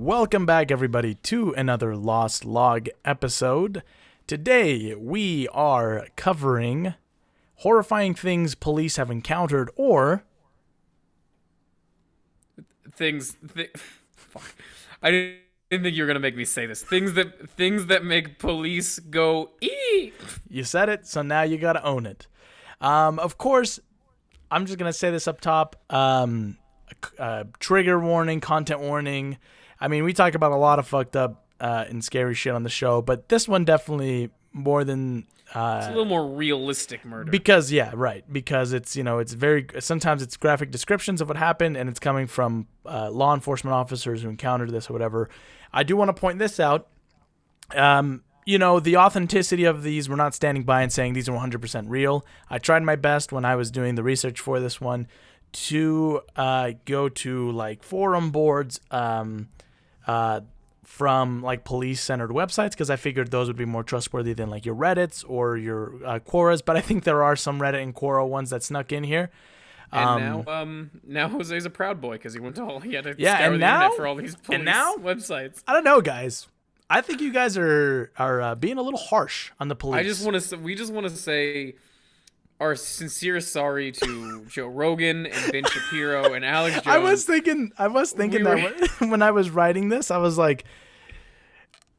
Welcome back, everybody, to another Lost Log episode. Today, we are covering horrifying things police have encountered or... Fuck. I didn't think you were going to make me say this. Things that make police go, ee! You said it, so now you gotta own it. Of course, I'm just going to say this up top. Trigger warning, content warning. I mean, we talk about a lot of fucked up and scary shit on the show, but this one definitely more than... it's a little more realistic murder. Because it's, it's very... Sometimes it's graphic descriptions of what happened, and it's coming from law enforcement officers who encountered this or whatever. I do want to point this out. The authenticity of these, we're not standing by and saying these are 100% real. I tried my best when I was doing the research for this one to go to like forum boards from like police-centered websites, because I figured those would be more trustworthy than like your Reddits or your Quoras. But I think there are some Reddit and Quora ones that snuck in here. And now Jose's a proud boy because he had to scour the internet for all these police websites. I don't know, guys. I think you guys are being a little harsh on the police. We just want to say our sincere sorry to Joe Rogan and Ben Shapiro and Alex Jones. I was thinking that when I was writing this, I was like,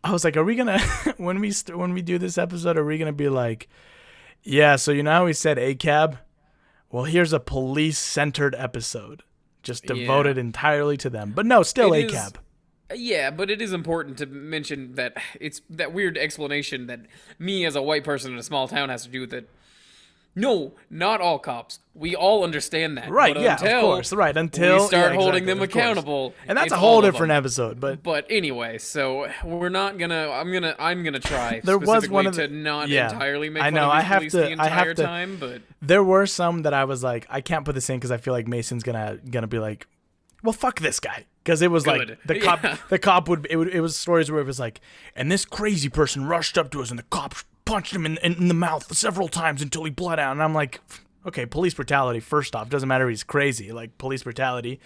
are we gonna when we do this episode, are we gonna be like, yeah, so you know how we said ACAB? Well, here's a police-centered episode, just devoted entirely to them. But no, still ACAB. Yeah, but it is important to mention that it's that weird explanation that me as a white person in a small town has to do with it. No, not all cops. We all understand that. Right, but of course. Right, until we start holding them accountable. And that's a whole different episode, But anyway, so we're not gonna I'm gonna try there was one of to not entirely make fun of these police the entire time, but there were some that I was like, I can't put this in because I feel like Mason's gonna be like, well, fuck this guy. Because it was good. Like the cop it was stories where it was like, and this crazy person rushed up to us and the cops punched him in the mouth several times until he bled out. And I'm like, okay, police brutality, first off. Doesn't matter if he's crazy, like police brutality.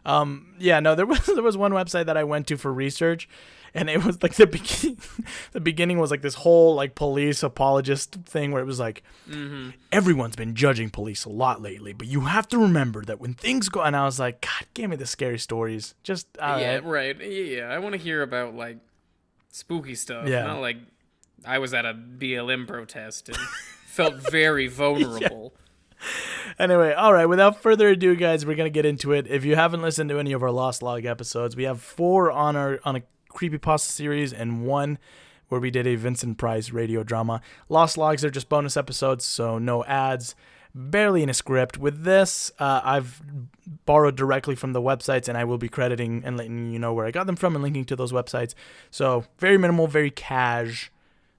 There was one website that I went to for research, and it was like the beginning was like this whole like police apologist thing where it was like, everyone's been judging police a lot lately, but you have to remember that when things go, and I was like, God, give me the scary stories. Just right. Yeah, I want to hear about like spooky stuff. Yeah. Not like I was at a BLM protest and felt very vulnerable. Anyway, all right, without further ado, guys, we're going to get into it. If you haven't listened to any of our Lost Log episodes, we have 4 on a creepypasta series and 1 where we did a Vincent Price radio drama. Lost Logs are just bonus episodes, so no ads, barely in a script. With this, I've borrowed directly from the websites, and I will be crediting and letting you know where I got them from and linking to those websites. So very minimal, very cash.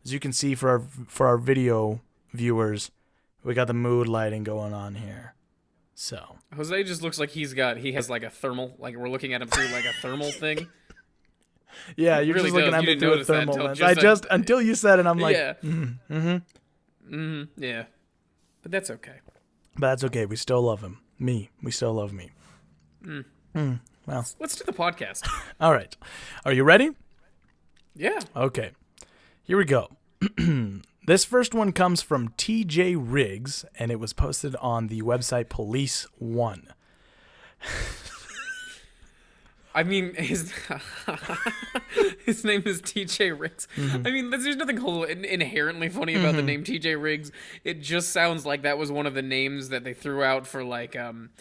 As you can see for our video viewers, we got the mood lighting going on here. So Jose just looks like he has like a thermal, like we're looking at him through like a thermal thing. Yeah, you're really just looking at me through a thermal lens. Until you said it, I'm like, yeah. Yeah. But that's okay. We still love him. We still love me. Well, let's do the podcast. All right. Are you ready? Yeah. Okay. Here we go. This first one comes from TJ Riggs, and it was posted on the website Police One. I mean, his name is TJ Riggs. I mean, there's nothing inherently funny about the name TJ Riggs. It just sounds like that was one of the names that they threw out for like in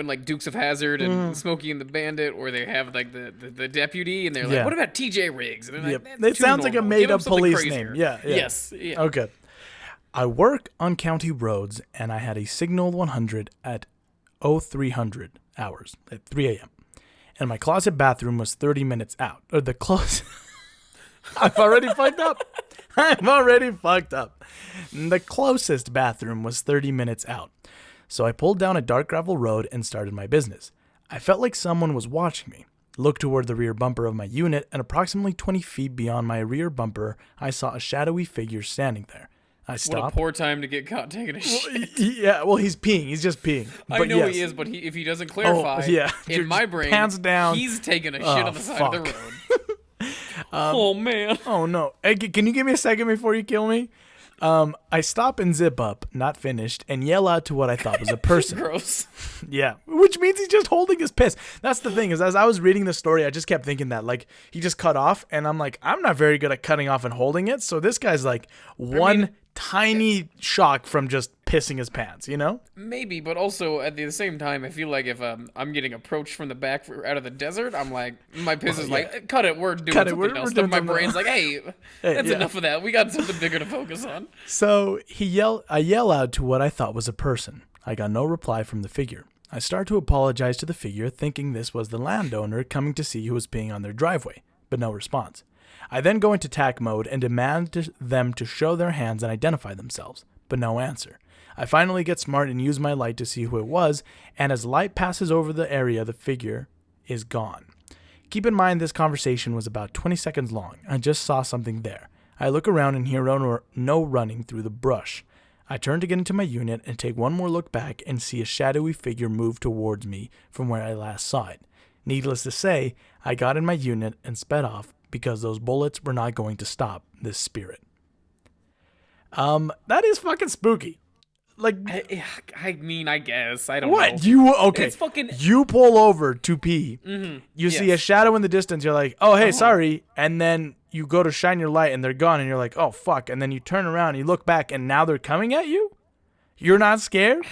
like Dukes of Hazzard and Smokey and the Bandit, or they have like the deputy, and they're like, what about TJ Riggs? And they're like, it sounds like a made-up police crazier. name. Yeah. Yes. Yeah. Okay. I work on county roads, and I had a signal 100 at 0300 hours at 3 a.m. And my closet bathroom was 30 minutes out. Or the close. I've already fucked up. The closest bathroom was 30 minutes out. So I pulled down a dark gravel road and started my business. I felt like someone was watching me. Looked toward the rear bumper of my unit, and approximately 20 feet beyond my rear bumper, I saw a shadowy figure standing there. I What a stop. poor time to get caught taking a shit. Yeah, well, he's peeing. He's just peeing. I But know yes. he is, but if he doesn't clarify, yeah. in You're my just brain, pants down. he's taking a shit Oh, on the side of the fuck. road. Oh, man. Oh no! Hey, can you give me a second before you kill me? I stop and zip up, not finished, and yell out to what I thought was a person. Gross. Yeah, which means he's just holding his piss. That's the thing, is as I was reading the story, I just kept thinking that, like, he just cut off, and I'm like, I'm not very good at cutting off and holding it, so this guy's like one tiny shock from just pissing his pants, you know? Maybe, but also at the same time, I feel like if I'm getting approached from the back out of the desert, I'm like, my piss is like, cut it, we're doing something else. we're Then doing my something brain's like, hey, that's yeah. enough of that. We got something bigger to focus on. So I yell out to what I thought was a person. I got no reply from the figure. I start to apologize to the figure, thinking this was the landowner coming to see who was peeing on their driveway, but no response. I then go into attack mode and demand them to show their hands and identify themselves, but no answer. I finally get smart and use my light to see who it was, and as light passes over the area, the figure is gone. Keep in mind this conversation was about 20 seconds long. I just saw something there. I look around and hear no running through the brush. I turn to get into my unit and take one more look back and see a shadowy figure move towards me from where I last saw it. Needless to say, I got in my unit and sped off because those bullets were not going to stop this spirit. That is fucking spooky. Like, I mean, I guess. I don't what? know. Okay. It's fucking... You pull over to pee. You see a shadow in the distance. You're like, oh, hey, sorry. And then you go to shine your light and they're gone. And you're like, oh, fuck. And then you turn around and you look back and now they're coming at you? You're not scared?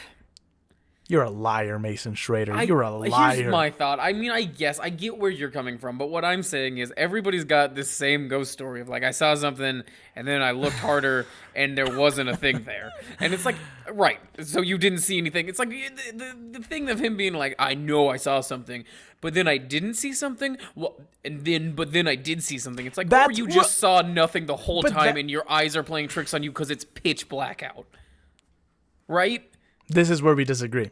You're a liar, Mason Schrader. You're a liar. Here's my thought. I mean, I guess I get where you're coming from, but what I'm saying is everybody's got this same ghost story of like, I saw something and then I looked harder and there wasn't a thing there. And it's like, right, so you didn't see anything. It's like the thing of him being like, I know I saw something, but then I didn't see something. Well, but then I did see something. It's like, or you just saw nothing the whole time and your eyes are playing tricks on you because it's pitch black out. Right? This is where we disagree.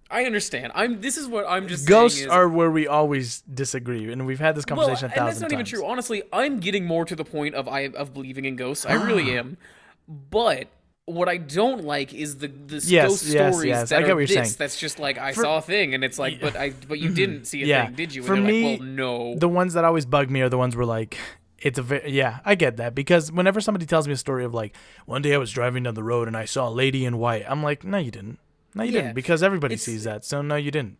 I understand. This is what I'm just Ghosts saying is, are where we always disagree, and we've had this conversation 1,000 times. And that's not even true. Honestly, I'm getting more to the point of believing in ghosts. I really am. But what I don't like is the ghost stories that are this. That's just like, I saw a thing, and it's like, but you didn't see a thing, did you? And For me, like, well, no. The ones that always bug me are the ones where like, I get that, because whenever somebody tells me a story of like, one day I was driving down the road and I saw a lady in white, I'm like, no, you didn't. No, you didn't, because everybody sees that. So no, you didn't.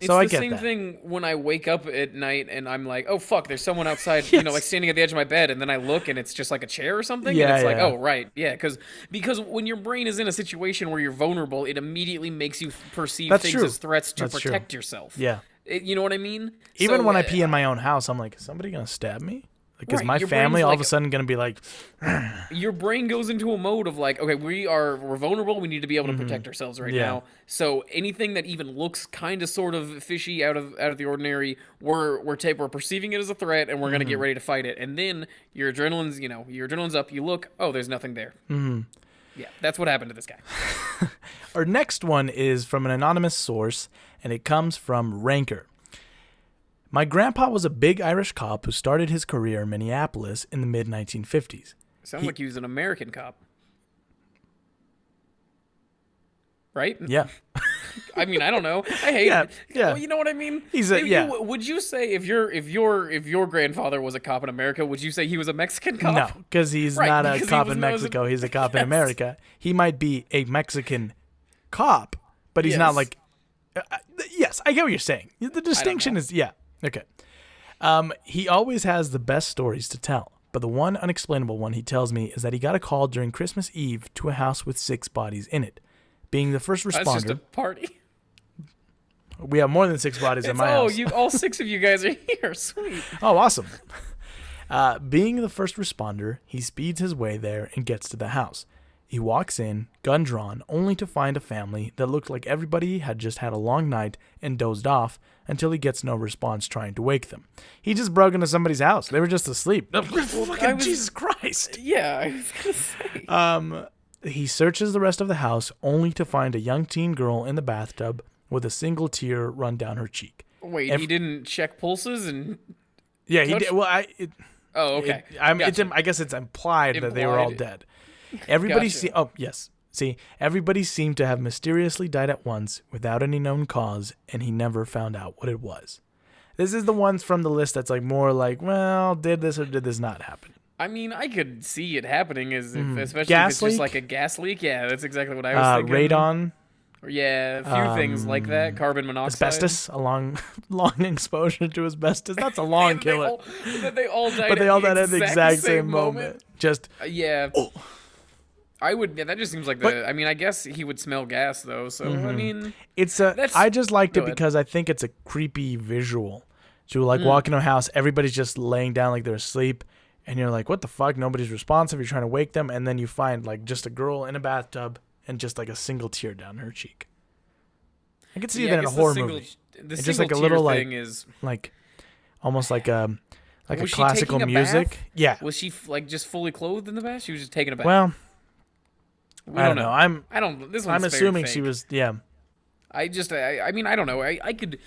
So I get that. It's the same thing when I wake up at night and I'm like, oh fuck, there's someone outside, you know, like standing at the edge of my bed, and then I look and it's just like a chair or something, and it's like, oh right, yeah, because when your brain is in a situation where you're vulnerable, it immediately makes you perceive things as threats to protect yourself. Yeah, you know what I mean? Even when I pee in my own house, I'm like, is somebody gonna stab me? Because my family all of a sudden going to be like... Your brain goes into a mode of like, okay, we're vulnerable. We need to be able to protect ourselves right now. So anything that even looks kind of sort of fishy out of the ordinary, we're perceiving it as a threat, and we're going to get ready to fight it. And then your adrenaline's up. You look, oh, there's nothing there. Yeah, that's what happened to this guy. Our next one is from an anonymous source, and it comes from Ranker. My grandpa was a big Irish cop who started his career in Minneapolis in the mid-1950s. Sounds like he was an American cop. Right? Yeah. I mean, I don't know. I hate it. Yeah. Well, you know what I mean? Would you say if your grandfather was a cop in America, would you say he was a Mexican cop? No, because he's not a cop in Mexico. He's a cop in America. He might be a Mexican cop, but he's not like... yes, I get what you're saying. The distinction is... Yeah. Okay. He always has the best stories to tell, but the one unexplainable one he tells me is that he got a call during Christmas Eve to a house with 6 bodies in it. Being the first responder... That's just a party? We have more than 6 bodies in my house. All 6 of you guys are here. Sweet. Oh, awesome. Being the first responder, he speeds his way there and gets to the house. He walks in, gun drawn, only to find a family that looked like everybody had just had a long night and dozed off until he gets no response trying to wake them. He just broke into somebody's house. They were just asleep. Jesus Christ. Yeah, I was going to say. He searches the rest of the house only to find a young teen girl in the bathtub with a single tear run down her cheek. Wait, he didn't check pulses and... Yeah, he did. Well, okay. I guess it's implied that they were all dead. Everybody Gotcha. everybody seemed to have mysteriously died at once without any known cause, and he never found out what it was. This is the ones from the list that's like more like, well, did this or did this not happen? I mean, I could see it happening, especially Gas if it's just leak? like a gas leak. Yeah, that's exactly what I was thinking. Radon, Or, yeah, a few things like that. Carbon monoxide. asbestos, a long exposure to asbestos. That's a long killer. They all died. But they all died at the exact same moment. Just Yeah. I would. Yeah, that just seems like the. I mean, I guess he would smell gas though. So I mean, I just liked it Go ahead. because I think it's a creepy visual. To like walk into a house, everybody's just laying down like they're asleep, and you're like, what the fuck? Nobody's responsive. You're trying to wake them, and then you find like just a girl in a bathtub and just like a single tear down her cheek. I could see yeah, that I in a guess horror the movie. The It's just like a single little tear thing is. like almost like a Was she classical taking a music. bath? Yeah. Was she like just fully clothed in the bath? She was just taking a bath. Well, We I don't know. I don't. This I'm one's very assuming fake. she was. Yeah. I mean, I don't know. I could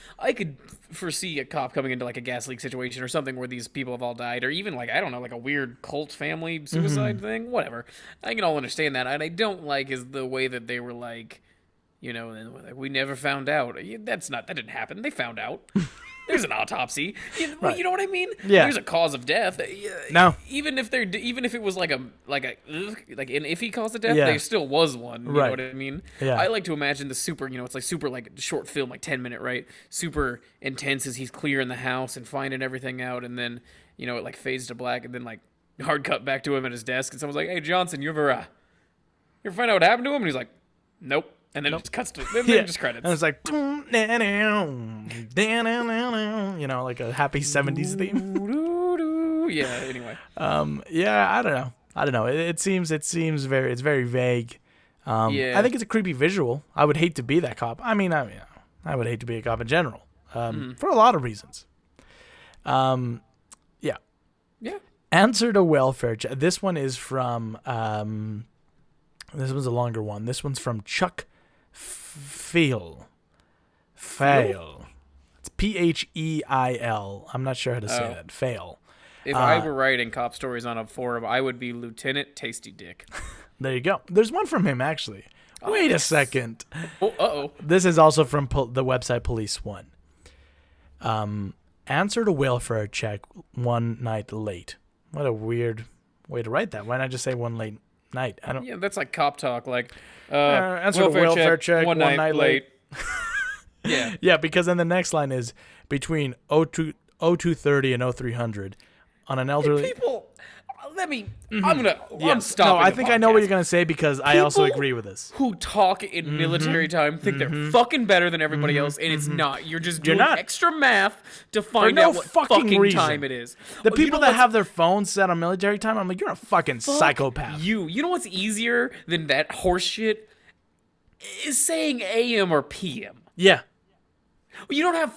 foresee a cop coming into like a gas leak situation or something where these people have all died, or even like, I don't know, like a weird cult family suicide thing. Whatever. I can all understand that. And I don't like is the way that they were like, like, we never found out. That didn't happen. They found out. There's an autopsy. You know what I mean? Yeah. There's a cause of death. No. Even if it was like an iffy cause of death, Yeah. there still was one. You know Right. what I mean? Yeah. I like to imagine the super, it's like super like short film, like 10-minute, right? Super intense as he's clearing the house and finding everything out, and then it like fades to black, and then like hard cut back to him at his desk, and someone's like, "Hey Johnson, you ever find out what happened to him?" And he's like, "Nope." And then it just cuts to just credits. And it's like, like a happy 70s theme. Yeah. Anyway. Yeah, I don't know. It's very vague. Yeah. I think it's a creepy visual. I would hate to be that cop. I would hate to be a cop in general, for a lot of reasons. Yeah. Yeah. Answer to welfare check. This one is from. This one's a longer one. This one's from Chuck Fail. It's P-H-E-I-L. I'm not sure how to say that. Fail. If I were writing cop stories on a forum, I would be Lieutenant Tasty Dick. There you go. There's one from him, actually. Wait a second. Oh, uh-oh. This is also from the website Police One. Answer to welfare check one night late. What a weird way to write that. Why not just say one late night? I don't. Yeah, that's like cop talk. Like, answer to welfare check one night late. Yeah. Yeah, because then the next line is between 0230 and 0300 on an elderly. People, I'm Yeah. stopping. No, I the think I know what podcast. you're going to say because I also People agree with this. Who talk in military time think they're fucking better than everybody else, and it's not. You're just doing not. extra math to find no out what fucking fucking reason. time it is. The Oh, people that have their phones set on military time, I'm like, you're a fucking psychopath. You know what's easier than that horse shit? Is saying AM or PM. Yeah. You don't have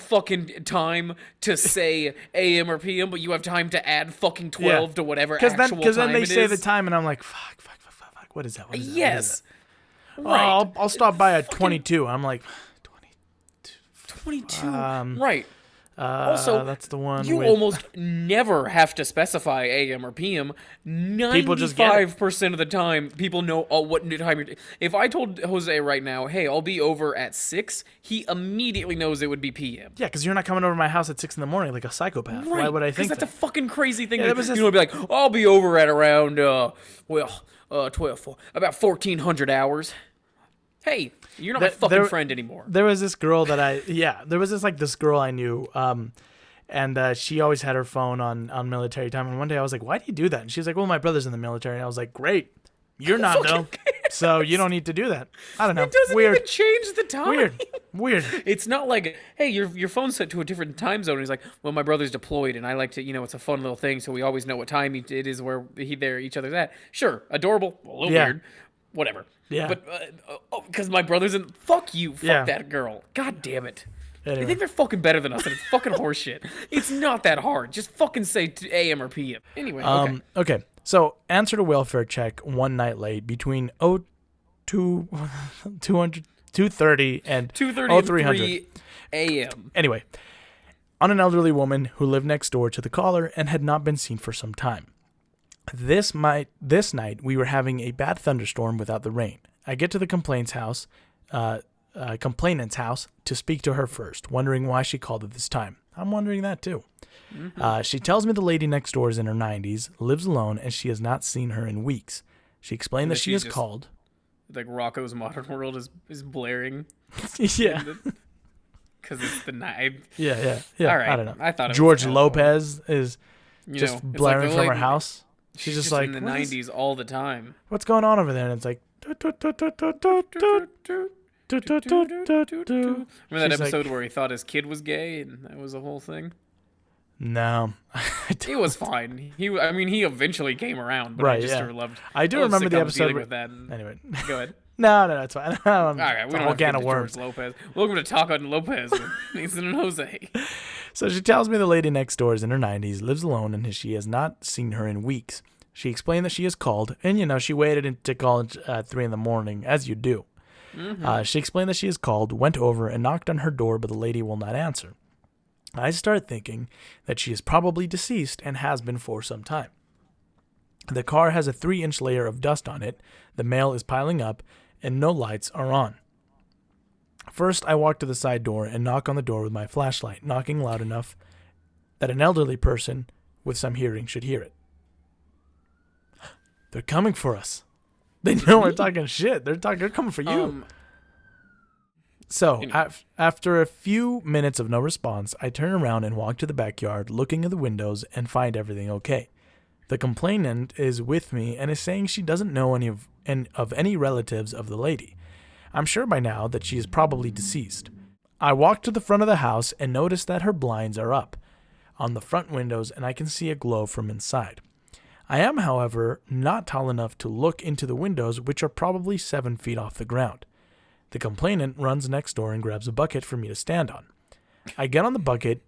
fucking time to say AM or PM, but you have time to add fucking 12 to whatever actual time it is. Because then they say the time, and I'm like, fuck. What is that? What is that? Yes. What is that? Right. Oh, I'll stop by at 22. I'm like, 22. Right. Also, that's the one. You with, almost never have to specify AM or PM. 95% of the time, people know what time you're. If I told Jose right now, "Hey, I'll be over at 6," he immediately knows it would be PM. Yeah, because you're not coming over to my house at 6 in the morning like a psychopath. Right. Why would I think that's that? a fucking crazy thing. Yeah, To, that was you know, be like, "I'll be over at around 12, about 1,400 hours." Hey, you're not my fucking friend anymore. There was this girl that there was this girl I knew, and she always had her phone on military time. And one day I was like, why do you do that? And she's like, well, my brother's in the military. And I was like, great. You're not, though. So you don't need to do that. I don't know. It doesn't Weird. even change the time. Weird. It's not like, hey, your phone's set to a different time zone. And he's like, well, my brother's deployed, and I like to, it's a fun little thing, so we always know what time it is where each other's at. Sure, adorable, a little weird, whatever. Yeah. But because my brother's in, fuck you, fuck that girl. God damn it. Anyway. They think they're fucking better than us, and it's fucking horseshit. It's not that hard. Just fucking say AM or PM. Anyway, okay. Okay. So answer to welfare check one night late between 230 and 0300 AM. Anyway, on an elderly woman who lived next door to the caller and had not been seen for some time. This night, we were having a bad thunderstorm without the rain. I get to the complainant's house to speak to her first, wondering why she called at this time. I'm wondering that too. Mm-hmm. She tells me the lady next door is in her 90s, lives alone, and she has not seen her in weeks. She explained that she has called. Like Rocco's Modern World is blaring. Yeah. Because it's the night. Yeah. All right. I don't know. I thought it George was Lopez is just blaring from her house. She's just like in the 90s all the time. What's going on over there? And it's like. Remember that episode where he thought his kid was gay and that was the whole thing? No. It was fine. He eventually came around, but right, I just sort of loved. I do remember the episode with that. Anyway. Go ahead. No, it's fine. All right, we don't have to can get of to worms. George Lopez. Welcome to Talk on Lopez with Nathan and Jose. So she tells me the lady next door is in her 90s, lives alone, and she has not seen her in weeks. She explained that she has called, and she waited to call at 3 a.m, as you do. Mm-hmm. She explained that she has called, went over, and knocked on her door, but the lady will not answer. I start thinking that she is probably deceased and has been for some time. The car has a 3-inch layer of dust on it, the mail is piling up, and no lights are on. First, I walk to the side door and knock on the door with my flashlight, knocking loud enough that an elderly person with some hearing should hear it. They're coming for us. They know we're talking shit. They're coming for you. So, after a few minutes of no response, I turn around and walk to the backyard, looking at the windows, and find everything okay. The complainant is with me and is saying she doesn't know any relatives of the lady. I'm sure by now that she is probably deceased. I walk to the front of the house and notice that her blinds are up on the front windows and I can see a glow from inside. I am, however, not tall enough to look into the windows, which are probably 7 feet off the ground. The complainant runs next door and grabs a bucket for me to stand on. I get on the bucket,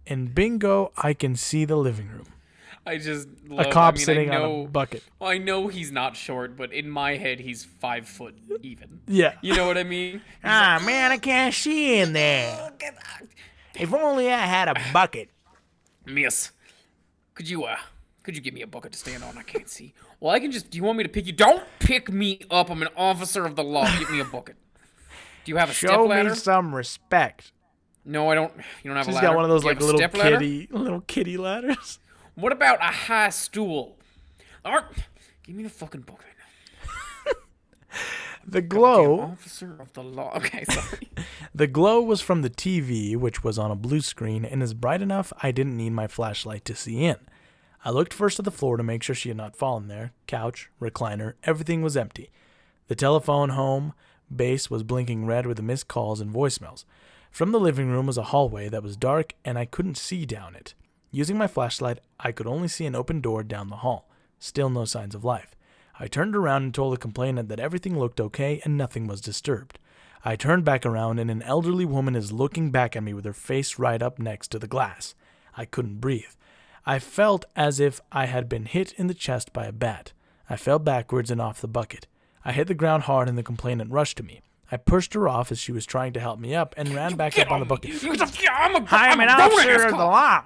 and bingo, I can see the living room. I just love a cop sitting on a bucket. Well, I know he's not short, but in my head, he's 5 foot even. Yeah. You know what I mean? Man, I can't see in there. If only I had a bucket. Miss, could you give me a bucket to stand on? I can't see. Well, I can just. Do you want me to pick you? Don't pick me up. I'm an officer of the law. Give me a bucket. Do you have a stepladder? Show me some respect. No, I don't. You don't have a ladder. She's got one of those like little kitty ladders. What about a high stool? All right, give me the fucking bucket. The glow. Officer of the law. Okay, sorry. The glow was from the TV, which was on a blue screen and is bright enough I didn't need my flashlight to see in. I looked first at the floor to make sure she had not fallen there. Couch, recliner, everything was empty. The telephone home base was blinking red with the missed calls and voicemails. From the living room was a hallway that was dark and I couldn't see down it. Using my flashlight, I could only see an open door down the hall. Still no signs of life. I turned around and told the complainant that everything looked okay and nothing was disturbed. I turned back around and an elderly woman is looking back at me with her face right up next to the glass. I couldn't breathe. I felt as if I had been hit in the chest by a bat. I fell backwards and off the bucket. I hit the ground hard and the complainant rushed to me. I pushed her off as she was trying to help me up and ran back up on the bucket. I'm an officer of the law.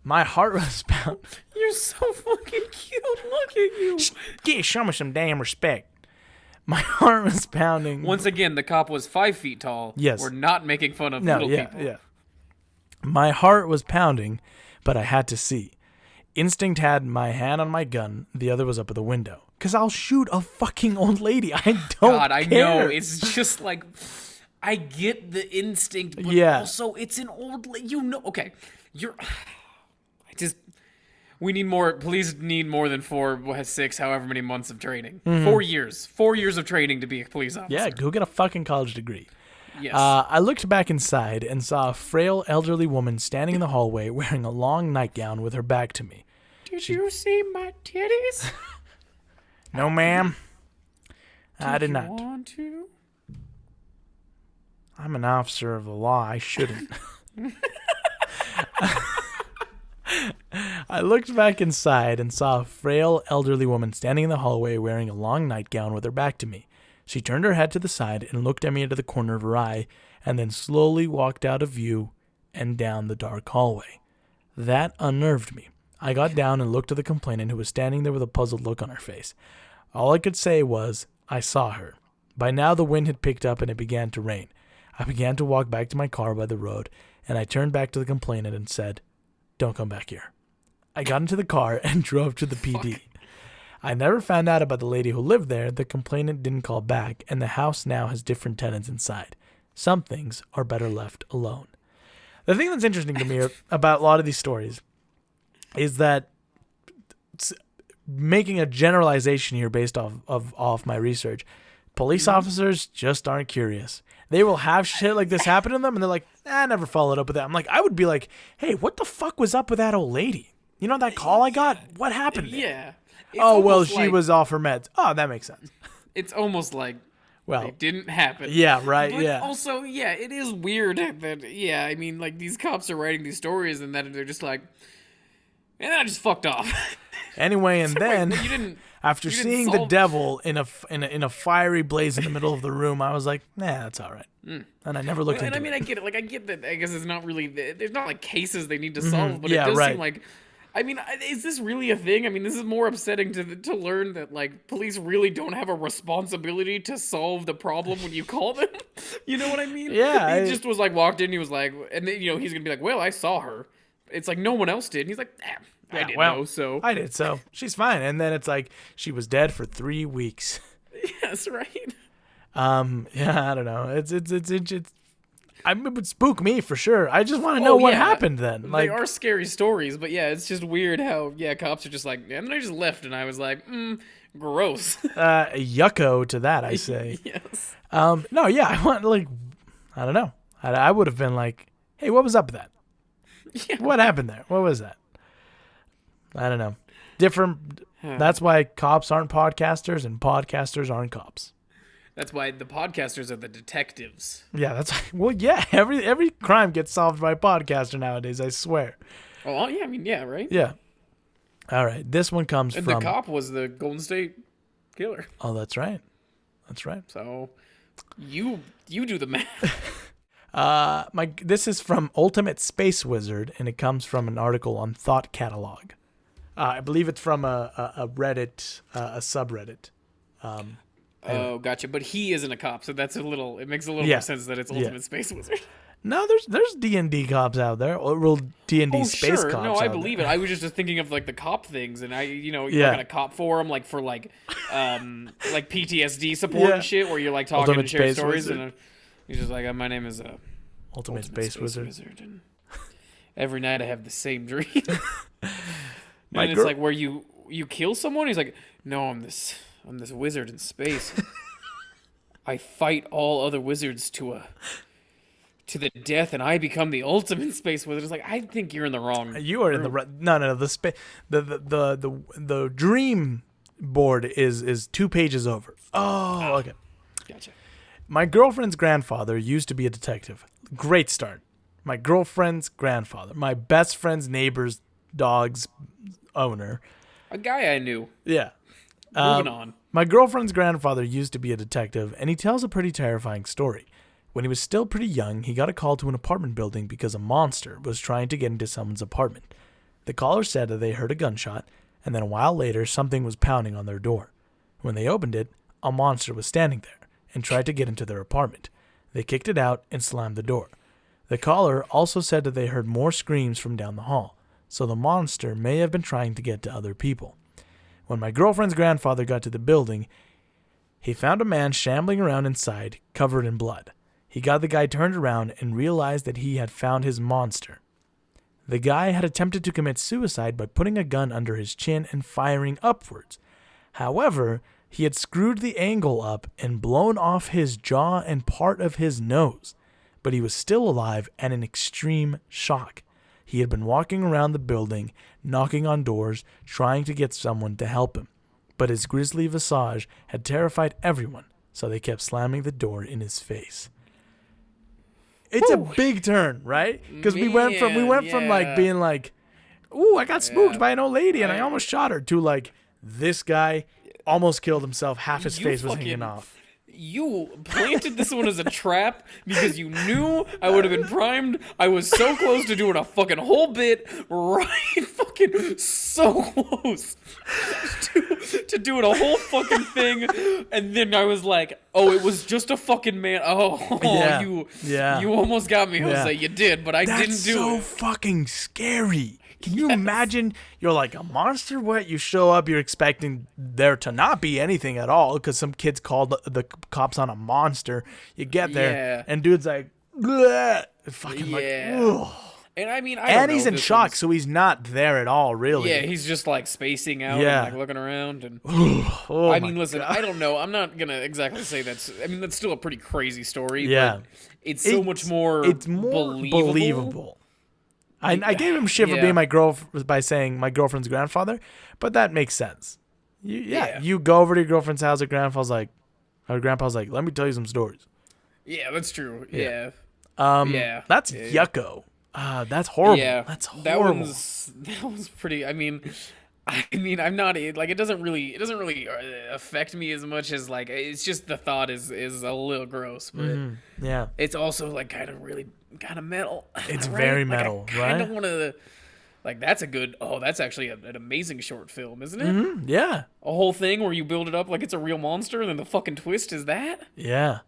My heart was pounding. You're so fucking cute. Look at you. Show me some damn respect. My heart was pounding. Once again, the cop was 5 feet tall. Yes. We're not making fun of little people. Yeah. My heart was pounding, but I had to see. Instinct had my hand on my gun. The other was up at the window. Because I'll shoot a fucking old lady. I don't God, I care. know. It's just like, I get the instinct, but also it's an old lady. You know, okay. We need more. Police need more than 6, however many months of training. 4 years. 4 years of training to be a police officer. Yeah, go get a fucking college degree. Yes. I looked back inside and saw a frail elderly woman standing in the hallway wearing a long nightgown with her back to me. Did you see my titties? No, ma'am. I did not. Want to? I'm an officer of the law. I shouldn't. I looked back inside and saw a frail elderly woman standing in the hallway wearing a long nightgown with her back to me. She turned her head to the side and looked at me into the corner of her eye and then slowly walked out of view and down the dark hallway. That unnerved me. I got down and looked at the complainant, who was standing there with a puzzled look on her face. All I could say was, I saw her. By now the wind had picked up and it began to rain. I began to walk back to my car by the road, and I turned back to the complainant and said, don't come back here. I got into the car and drove to the PD. I never found out about the lady who lived there. The complainant didn't call back, and the house now has different tenants inside. Some things are better left alone. The thing that's interesting to me about a lot of these stories is that making a generalization here based off my research, police officers just aren't curious. They will have shit like this happen to them, and they're like, I never followed up with that. I'm like, I would be like, hey, what the fuck was up with that old lady? You know that call I got? What happened there? Yeah. Oh, well, she was off her meds. Oh, that makes sense. It's almost like well, it didn't happen. Yeah, right, but yeah. Also, yeah, it is weird that, I mean, like, these cops are writing these stories and that they're just like, and then I just fucked off. Anyway, and then wait, you didn't, after seeing the devil in a fiery blaze in the middle of the room, I was like, nah, that's all right. And I never looked into it. And I mean, I get it. Like, I get that. I guess it's not really. There's not like cases they need to solve, but it does seem like. I mean, is this really a thing? I mean, this is more upsetting to learn that like police really don't have a responsibility to solve the problem when you call them. You know what I mean? Yeah. He just was like walked in. He was like, and then he's gonna be like, well, I saw her. It's like no one else did. And he's like, I didn't know. So I did. So she's fine. And then it's like she was dead for 3 weeks. Yes, right. Yeah, I don't know. It's it would spook me for sure. I just want to know what happened then. Like, they are scary stories, but yeah, it's just weird how cops are just like, and then I just left, and I was like, gross. Yucko to that, I say. Yes. No, yeah, I want I don't know. I would have been like, hey, what was up with that? Yeah. What happened there? What was that? I don't know. Different. That's why cops aren't podcasters and podcasters aren't cops. That's why the podcasters are the detectives. Yeah, that's well, yeah. Every crime gets solved by a podcaster nowadays. I swear. Oh yeah, I mean yeah, right. Yeah. All right, this one comes and from. The cop was the Golden State Killer. Oh, that's right. That's right. So, you do the math. This is from Ultimate Space Wizard, and it comes from an article on Thought Catalog. I believe it's from a Reddit, a subreddit. Oh, gotcha. But he isn't a cop, so it makes a little more sense that it's Ultimate Space Wizard. No, there's D&D cops out there, or real D&D space cops. No, I believe it. I was just thinking of like the cop things, and you're on a cop forum, like for like PTSD support and shit, where you're like talking Ultimate and sharing Space stories, Wizard. and he's just like, my name is Ultimate Space Wizard. And every night I have the same dream. And it's like where you kill someone. He's like, no, I'm this wizard in space. I fight all other wizards to the death, and I become the ultimate space wizard. It's like, I think you're in the wrong. You are in the no. The dream board is 2 pages over. Oh, okay. Gotcha. My girlfriend's grandfather used to be a detective. Great start. My girlfriend's grandfather, my best friend's neighbor's dog's owner. A guy I knew. Yeah. Moving on. My girlfriend's grandfather used to be a detective, and he tells a pretty terrifying story. When he was still pretty young, he got a call to an apartment building because a monster was trying to get into someone's apartment. The caller said that they heard a gunshot, and then a while later, something was pounding on their door. When they opened it, a monster was standing there and tried to get into their apartment. They kicked it out and slammed the door. The caller also said that they heard more screams from down the hall, so the monster may have been trying to get to other people. When my girlfriend's grandfather got to the building, he found a man shambling around inside, covered in blood. He got the guy turned around and realized that he had found his monster. The guy had attempted to commit suicide by putting a gun under his chin and firing upwards. However, he had screwed the angle up and blown off his jaw and part of his nose, but he was still alive and in extreme shock. He had been walking around the building, knocking on doors, trying to get someone to help him. But his grisly visage had terrified everyone, so they kept slamming the door in his face. It's a big turn, right? Because we went from like being like, ooh, I got spooked by an old lady and I almost shot her, to like, this guy almost killed himself, half his face was hanging off. You planted this one as a trap because you knew I would have been primed. I was so close to doing a fucking whole bit, right fucking so close to doing a whole fucking thing, and then I was like, oh, it was just a fucking man. Oh, you almost got me, Jose. You did, but I didn't do it. That's so fucking scary. Can you imagine? You're like a monster. What? You show up, you're expecting there to not be anything at all because some kids called the cops on a monster. You get there, and dude's like, bleh, fucking like, ugh. And I mean, and he's in shock, so he's not there at all, really. Yeah, he's just like spacing out and like looking around. And I mean, listen, I don't know. I'm not gonna exactly say that's. I mean, that's still a pretty crazy story. Yeah, but it's so much more. It's more believable. I gave him shit for being my by saying my girlfriend's grandfather, but that makes sense. You go over to your girlfriend's house, her grandpa's like, let me tell you some stories. Yeah, that's true. Yeah. That's yucko. That's horrible. Yeah, that's horrible. That was pretty. I mean, I'm not like it doesn't really affect me as much as like it's just the thought is a little gross, but it's also like kind of metal. It's right? very metal, like, I kind of want to. Like that's actually an amazing short film, isn't it? Mm-hmm. Yeah, a whole thing where you build it up like it's a real monster, and then the fucking twist is that. Yeah,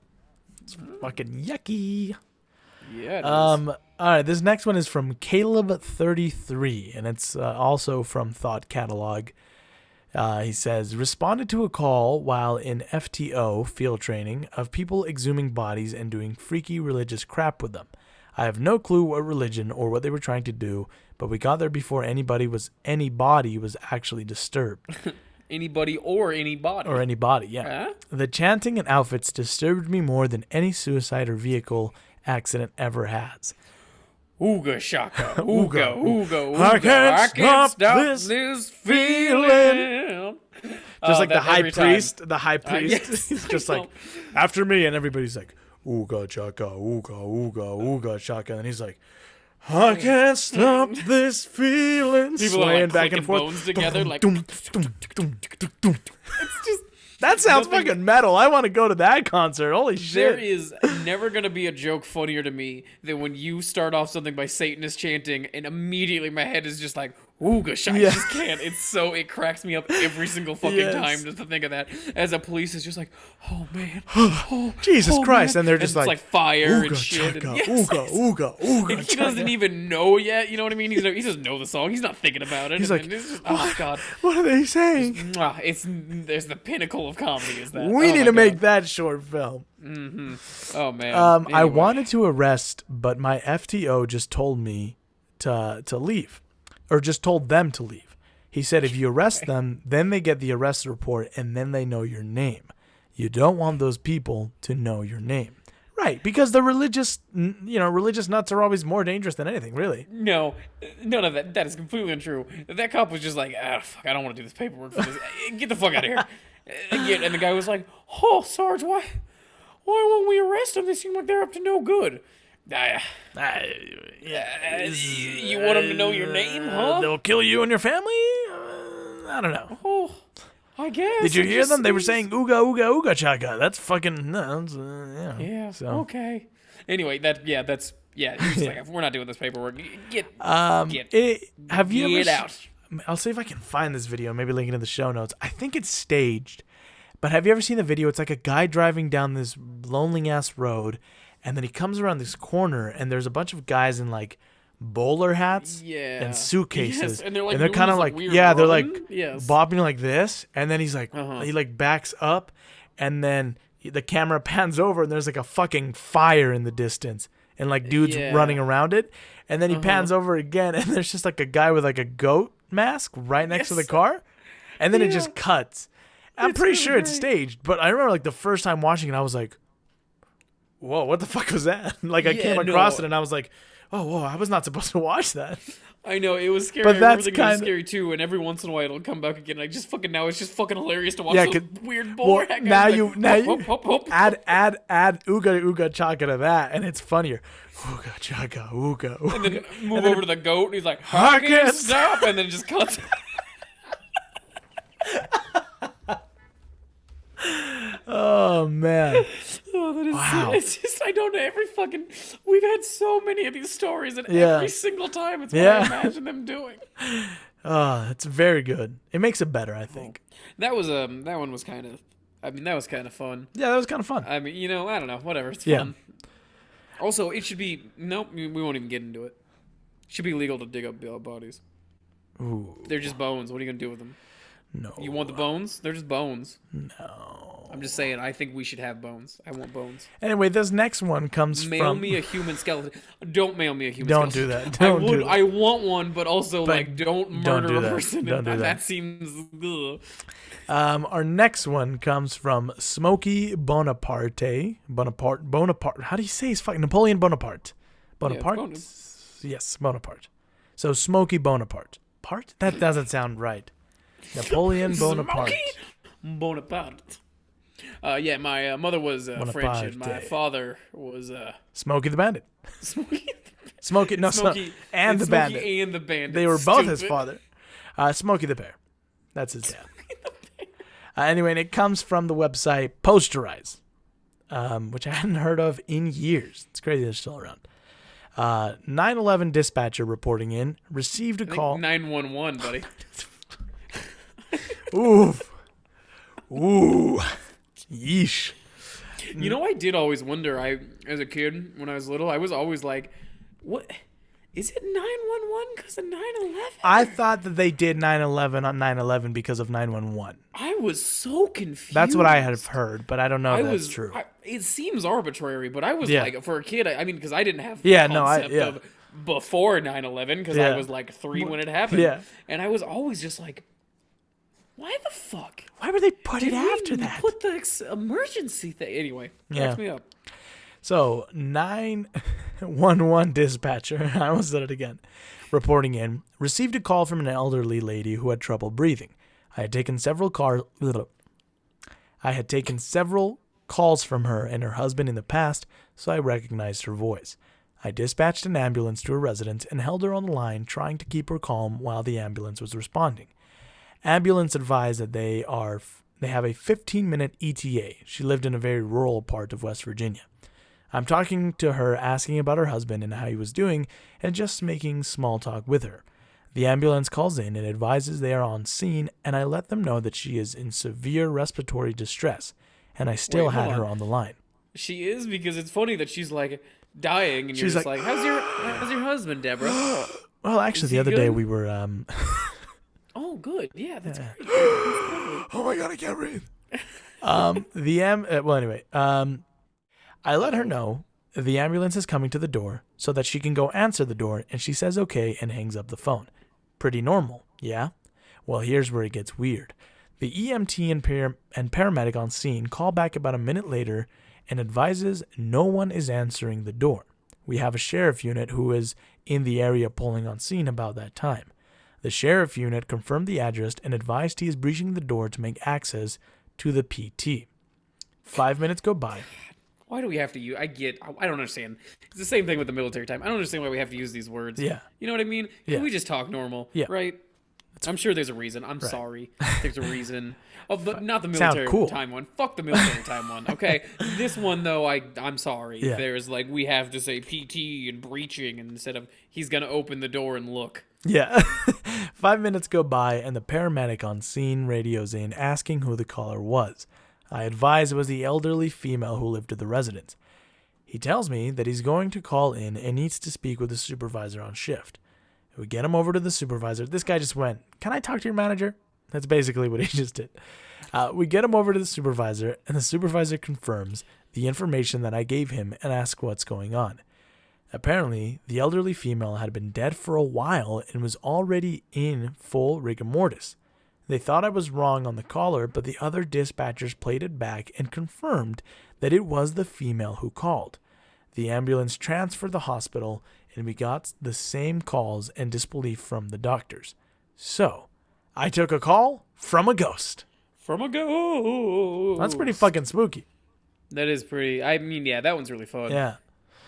it's fucking yucky. Yeah. All right, this next one is from Caleb33, and it's also from Thought Catalog. He says, responded to a call while in FTO, field training, of people exhuming bodies and doing freaky religious crap with them. I have no clue what religion or what they were trying to do, but we got there before anybody was actually disturbed. Anybody or any body. Or any body, yeah. Huh? The chanting and outfits disturbed me more than any suicide or vehicle accident ever has. Ooga shaka, ooga, ooga, ooga. I can't stop this feeling. Just like the high priest. Yes, he's just like, after me, and everybody's like, ooga chaka, ooga, ooga, ooga chaka. And he's like, I can't stop this feeling. People swaying are like back and forth. Bones together, like. It's just. That sounds fucking metal. I want to go to that concert. Holy shit. There is never going to be a joke funnier to me than when you start off something by Satanist chanting and immediately my head is just like, ooh, gosh, I just can't. It cracks me up every single fucking time just to think of that. As a police is just like, oh man. Jesus Christ. Man. And they're just and like, it's like fire and shit. And, ooga. And he doesn't even know yet. You know what I mean? He doesn't know the song. He's not thinking about it. He's like, just, oh God. What are they saying? There's the pinnacle of comedy is that. We need to make that short film. Mm-hmm. Oh man. Anyway. I wanted to arrest, but my FTO just told me to leave, or just told them to leave. He said if you arrest them, then they get the arrest report, and then they know your name. You don't want those people to know your name. Right, because the religious nuts are always more dangerous than anything, really. No, none of that. That is completely untrue. That cop was just like, fuck, I don't want to do this paperwork for this. Get the fuck out of here. And the guy was like, oh, Sarge, why won't we arrest them? They seem like they're up to no good. You want them to know your name, huh? They'll kill you and your family? I don't know. Oh, I guess. Did you hear them? They were saying ooga, ooga, ooga chaka. That's fucking nuts. Yeah, so. Okay. Anyway, that's like, we're not doing this paperwork. Get have you get out. I'll see if I can find this video, maybe link it in the show notes. I think it's staged, but have you ever seen the video? It's like a guy driving down this lonely-ass road, and then he comes around this corner, and there's a bunch of guys in, like, bowler hats and suitcases. Yes, and they're, like, kind of like, they're like bopping like this, and then he's like, he, like, backs up, and then the camera pans over, and there's, like, a fucking fire in the distance, and, like, dudes running around it, and then he pans over again, and there's just, like, a guy with, like, a goat mask right next to the car, and then it just cuts. I'm pretty sure it's staged, but I remember like the first time watching it, I was like, "Whoa, what the fuck was that?" Like I came across it, and I was like, "Oh, whoa, I was not supposed to watch that." I know it was scary. But that's kind of scary too. And every once in a while, it'll come back again. Like just fucking now, it's just fucking hilarious to watch those weird bull. Now you add ooga ooga chaka to that, and it's funnier. Ooga chaka ooga. And then move over to the goat, and he's like, "I can't stop," and then it just cuts. Oh man. Oh, that is Wow. It's just I don't know we've had so many of these stories, and Yeah. every single time it's what Yeah. I imagine them doing. Oh, it's very good. It makes it better, I think. That one was kind of. I mean, that was kind of fun. Yeah, that was kind of fun. I mean, I don't know. Whatever. It's Yeah. fun. Also, it should be. Nope, we won't even get into it. It should be legal to dig up bodies. Ooh, They're just bones. What are you gonna do with them? no. You want the bones? They're just bones. No. I'm just saying. I think we should have bones. I want bones. Anyway, this next one comes Mail from. me a human skeleton. Don't mail me a human Don't skeleton. do that. Don't do that. I want one, but also But don't murder do a that. person. Don't do that. That seems. Ugh. Our next one comes from Smokey Bonaparte. Bonaparte. How do you say his fucking Napoleon Bonaparte? Bonaparte? Yes, Bonaparte. So Smokey Bonaparte. Part? That doesn't sound right. Napoleon Bonaparte. Bonaparte. Yeah, my mother was French, and my Bonaparte. father was Smokey the Bandit. Smokey. Smokey, no, Smokey and the Smokey Bandit. and the Bandit. They were both his Stupid. father. Smokey the Bear. That's his dad. Anyway, and it comes from the website Posterize, which I hadn't heard of in years. It's crazy they're still around. 9/11 dispatcher reporting in, received a call. 911, buddy. Oof. Ooh. Yeesh. You know, I did always wonder. As a kid, when I was little, I was always like, "What is it? 911 because of 9/11?" I thought that they did 9/11 on 9/11 because of 911. I was so confused. That's what I have heard, but I don't know if that's true. It seems arbitrary, but I was Yeah. like, for a kid, I mean, because I didn't have Yeah, the no, concept yeah. of before 9/11 because Yeah. I was like 3 when it happened. Yeah. And I was always just like, why the fuck? Why would they put it Did after we that? put the emergency thing? Anyway, Yeah. back me up. So 911 dispatcher, I almost said it again, reporting in, received a call from an elderly lady who had trouble breathing. I had taken several calls from her and her husband in the past, so I recognized her voice. I dispatched an ambulance to her residence and held her on the line, trying to keep her calm while the ambulance was responding. Ambulance advised that they have a 15-minute ETA. She lived in a very rural part of West Virginia. I'm talking to her, asking about her husband and how he was doing, and just making small talk with her. The ambulance calls in and advises they are on scene, and I let them know that she is in severe respiratory distress, and I still Wait, hold had her on. on the line. She is, because it's funny that she's like dying, and you're She's just like, like, how's your husband, Deborah? Well, actually, Is the he other day good? we were... Oh, good. Yeah, that's great. Oh my God, I can't breathe. I let her know the ambulance is coming to the door so that she can go answer the door, and she says okay and hangs up the phone. Pretty normal, yeah? Well, here's where it gets weird. The EMT and paramedic on scene call back about a minute later and advises no one is answering the door. We have a sheriff unit who is in the area pulling on scene about that time. The sheriff unit confirmed the address and advised he is breaching the door to make access to the PT. 5 minutes go by. Why do we have to use? I don't understand. It's the same thing with the military time. I don't understand why we have to use these words. Yeah. You know what I mean? Yeah. Can we just talk normal? Yeah. Right? I'm sure there's a reason. I'm sorry. There's a reason. Oh, but not the Sound military cool. time one. Fuck the military time one. Okay. This one though, I'm sorry. Yeah. There's like we have to say PT and breaching instead of he's gonna open the door and look. Yeah. 5 minutes go by and the paramedic on scene radios in asking who the caller was. I advise it was the elderly female who lived at the residence. He tells me that he's going to call in and needs to speak with the supervisor on shift. We get him over to the supervisor. This guy just went, "Can I talk to your manager?" That's basically what he just did. We get him over to the supervisor, and the supervisor confirms the information that I gave him and asks what's going on. Apparently, the elderly female had been dead for a while and was already in full rigor mortis. They thought I was wrong on the caller, but the other dispatchers played it back and confirmed that it was the female who called. The ambulance transferred the hospital, and we got the same calls and disbelief from the doctors. So, I took a call from a ghost. From a ghost. That's pretty fucking spooky. That is pretty. I mean, yeah, that one's really fun. Yeah.